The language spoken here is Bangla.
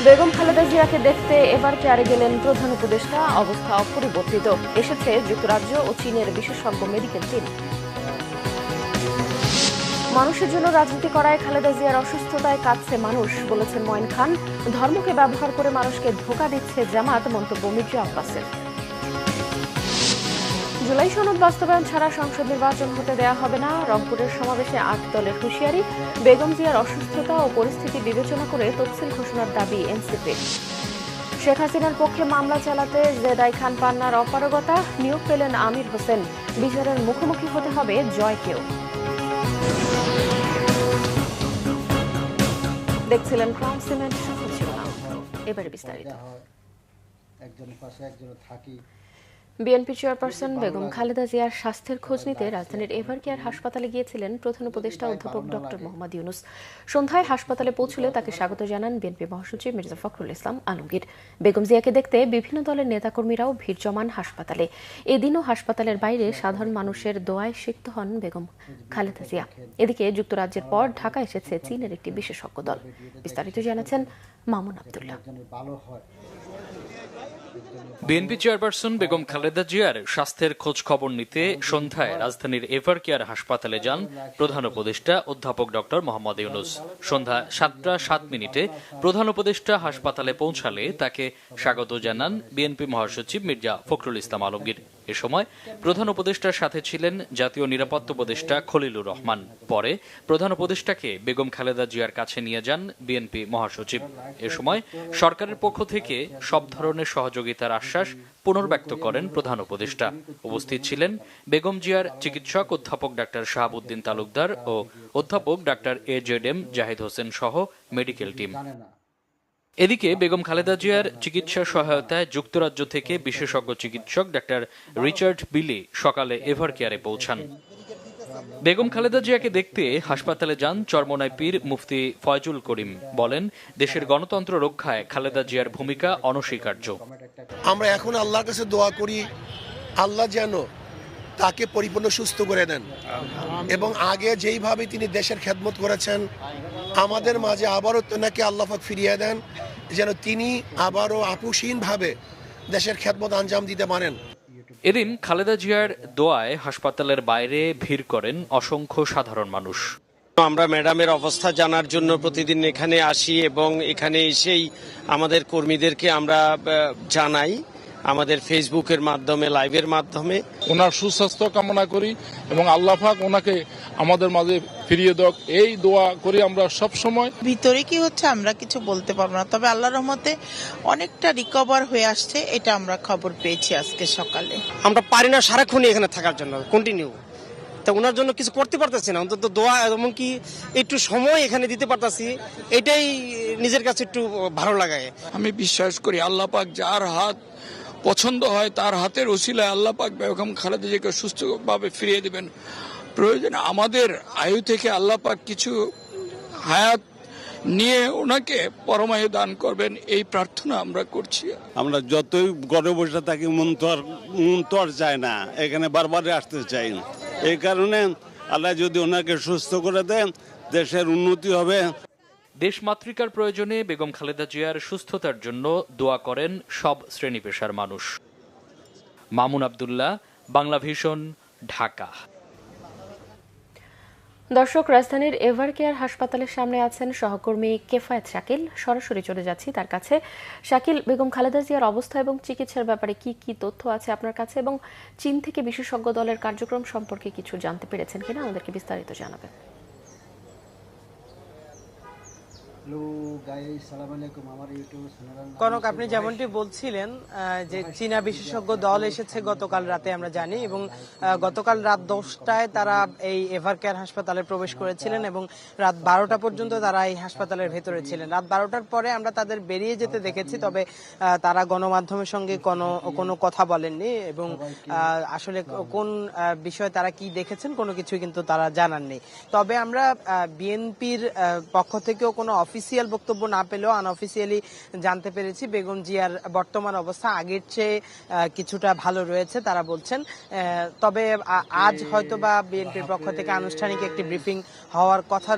বেগম খালেদা জিয়াকে দেখতে এবার কেয়ারে গেলেন প্রধান উপদেষ্টা। অবস্থা অপরিবর্তিত। এসেছে যুক্তরাজ্য ও চীনের বিশেষজ্ঞ মেডিকেল টিম। মানুষের জন্য রাজনীতি করায় খালেদা জিয়ার অসুস্থতায় কাঁদছে মানুষ, বলেছেন মঈন খান। ধর্মকে ব্যবহার করে মানুষকে ধোঁকা দিচ্ছে জামাত, মন্তব্য মির্জা আব্বাসের। জুলাই সনদ বাস্তবায়ন ছাড়া সংসদ নির্বাচন হতে দেয়া হবে না। রংপুরের সমাবেশে ৮ দলের হুঁশিয়ারি। বেগম জিয়ার অসুস্থতা ও পরিস্থিতি বিবেচনা করে তফসিল ঘোষণার দাবি এনসিপির। শেখ হাসিনার পক্ষে মামলা চালাতে জেদাই খান পান্নার অপারগতা। নিয়োগ পেলেন আমির হোসেন। বিচারের মুখোমুখি হতে হবে জয়কেও। দেখছিলেন ক্রাউন সিমেন্ট, সফল ছিল না। এবারে বিস্তারিত। বিএনপি চেয়ারপারসন বেগম খালেদা জিয়ার স্বাস্থ্যের খোঁজ নিতে রাজধানীর এভারকেয়ার হাসপাতালে গিয়েছিলেন প্রধান উপদেষ্টা অধ্যাপক ডক্টর মোহাম্মদ ইউনূস। সন্ধ্যায় হাসপাতালে পৌঁছলে তাকে স্বাগত জানান বিএনপি মহাসচিব মির্জা ফখরুল ইসলাম আলমগীর। বেগম জিয়াকে দেখতে বিভিন্ন দলের নেতাকর্মীরাও ভিড় জমান হাসপাতালে। এদিনও হাসপাতালের বাইরে সাধারণ মানুষের দোয়ায় সিক্ত হন বেগম খালেদা জিয়া। এদিকে যুক্তরাজ্যের পর ঢাকা এসেছে চীনের একটি বিশেষজ্ঞ দল। বিস্তারিত জানাচ্ছেন মামুন আব্দুল্লাহ। বিএনপি চেয়ারপারসন বেগম খালেদা জিয়ার স্বাস্থ্যের খোঁজ খবর নিতে সন্ধ্যায় রাজধানীর এভারকেয়ার হাসপাতালে যান প্রধান উপদেষ্টা অধ্যাপক ডক্টর মোহাম্মদ ইউনূস। সন্ধ্যা 7টা 7 প্রধান উপদেষ্টা হাসপাতালে পৌঁছালে তাকে স্বাগত জানান বিএনপি মহাসচিব মির্জা ফখরুল ইসলাম আলমগীর। এ সময় প্রধান উপদেষ্টার সাথে ছিলেন জাতীয় নিরাপত্তা উপদেষ্টা খলিলুর রহমান। পরে প্রধান উপদেষ্টাকে বেগম খালেদা জিয়ার কাছে নিয়ে যান বিএনপি মহাসচিব। এ সময় সরকারের পক্ষ থেকে সব ধরনের সহযোগিতার আশ্বাস পুনর্ব্যক্ত করেন প্রধান উপদেষ্টা। উপস্থিত ছিলেন বেগম জিয়ার চিকিৎসক অধ্যাপক ডাক্তার শাহাবুদ্দিন তালুকদার ও অধ্যাপক ডাক্তার AJM জাহিদ হোসেন সহ মেডিকেল টিম। এদিকে বেগম খালেদা জিয়ার চিকিৎসা সহায়তায় যুক্তরাজ্য থেকে বিশেষজ্ঞ চিকিৎসক ডাক্তার রিচার্ড বিলি সকালে এভারকেয়ারে পৌঁছান। বেগম খালেদা জিয়াকে দেখতে হাসপাতালে যান চরমোনাই পীর মুফতি ফয়জুল করিম। বলেন, দেশের গণতন্ত্র রক্ষায় খালেদা জিয়ার ভূমিকা অনস্বীকার্য। আমরা এখন আল্লাহর কাছে দোয়া করি, আল্লাহ যেন তাকে পরিপূর্ণ সুস্থ করে দেন এবং আগে যেইভাবে তিনি দেশের খেদমত করেছেন আমাদের মাঝে আবারও তেনাকে আল্লাহ পাক ফিরিয়ে দেন, যেন তিনি আবারও আপুসীনভাবে দেশের খেদমত আঞ্জাম দিতে পারেন। এদিন খালেদা জিয়ার দোয়ায় হাসপাতালের বাইরে ভিড় করেন অসংখ্য সাধারণ মানুষ। আমরা ম্যাডামের অবস্থা জানার জন্য প্রতিদিন এখানে আসি এবং এখানে এসেই আমাদের কর্মীদেরকে আমরা জানাই আমাদের ফেসবুকের মাধ্যমে, লাইভের মাধ্যমে। ওনার সুস্বাস্থ্য কামনা করি এবং আল্লাহ পাক ওনাকে আমাদের মাঝে ফিরিয়ে দেক, এই দোয়া করি আমরা সব সময়। ভিতরে কি হচ্ছে আমরা কিছু বলতে পারবো না, তবে আল্লাহর রহমতে অনেকটা রিকভার হয়ে আসছে, এটা আমরা খবর পেয়েছি আজকে সকালে। আমরা পারি না সারাক্ষণই এখানে থাকার জন্য কন্টিনিউ, তা ওনার জন্য কিছু করতে পারতেছি না, অন্তত দোয়া এমনকি একটু সময় এখানে দিতে পারতাছি, এটাই নিজের কাছে একটু ভালো লাগায়। আমি বিশ্বাস করি আল্লাহ পাক যার হাত পছন্দ হয় তার হাতের ওসিলায় আল্লাহ পাক বেগম খালেদা জিয়াকে সুস্থভাবে ফিরিয়ে দিবেন। প্রয়োজনে আমাদের আয়ু থেকে আল্লাহ পাক কিছু হায়াত নিয়ে ওনাকে পরমায়ু দান করবেন, এই প্রার্থনা আমরা করছি। আমরা যতই ঘরে বসে থাকি মন তো আর চায় না, এখানে বারবার আসতে চাই। এই কারণে আল্লাহ যদি ওনাকে সুস্থ করে দেন দেশের উন্নতি হবে। দেশমাতৃকার প্রয়োজনে বেগম খালেদা জিয়ার সুস্থতার জন্য দোয়া করেন সব শ্রেণী পেশার মানুষ। মামুন আব্দুল্লাহ, বাংলা ভিশন, ঢাকা। দর্শক, রাজধানীর এভারকেয়ার হাসপাতালের সামনে আছেন সহকর্মী কেফায়েত শাকিল। সরাসরি চলে যাচ্ছি তার কাছে। শাকিল, বেগম খালেদা জিয়ার অবস্থা এবং চিকিৎসার ব্যাপারে কি কি তথ্য আছে আপনার কাছে, এবং চীন থেকে বিশেষজ্ঞ দলের কার্যক্রম সম্পর্কে কিছু জানতে পেরেছেন কিনা আমাদেরকে বিস্তারিত জানাবেন। কনক, আপনি যেমনটি বলছিলেন যে চীনা বিশেষজ্ঞ দল এসেছে গতকাল রাতে আমরা জানি, এবং গতকাল রাত 10টায় তারা এই এভারকেয়ার হাসপাতালে প্রবেশ করেছিলেন এবং রাত 12টা পর্যন্ত তারা এই হাসপাতালের ভেতরে ছিলেন। রাত 12টার পরে আমরা তাদের বেরিয়ে যেতে দেখেছি, তবে তারা গণমাধ্যমের সঙ্গে কোনো কথা বলেননি এবং আসলে কোন বিষয়ে তারা কি দেখেছেন কোনো কিছুই কিন্তু তারা জানাননি। তবে আমরা বিএনপির পক্ষ থেকেও কোনো অফিসিয়াল বক্তব্য না পেলেও আনঅফিসিয়ালি জানতে পেরেছি বেগম জিয়ার বর্তমান অবস্থা আগের চেয়ে কিছুটা ভালো রয়েছে তারা বলছেন। তবে আজ হয়তোবা বিএনপির পক্ষ থেকে আনুষ্ঠানিক একটি ব্রিফিং হওয়ার কথা।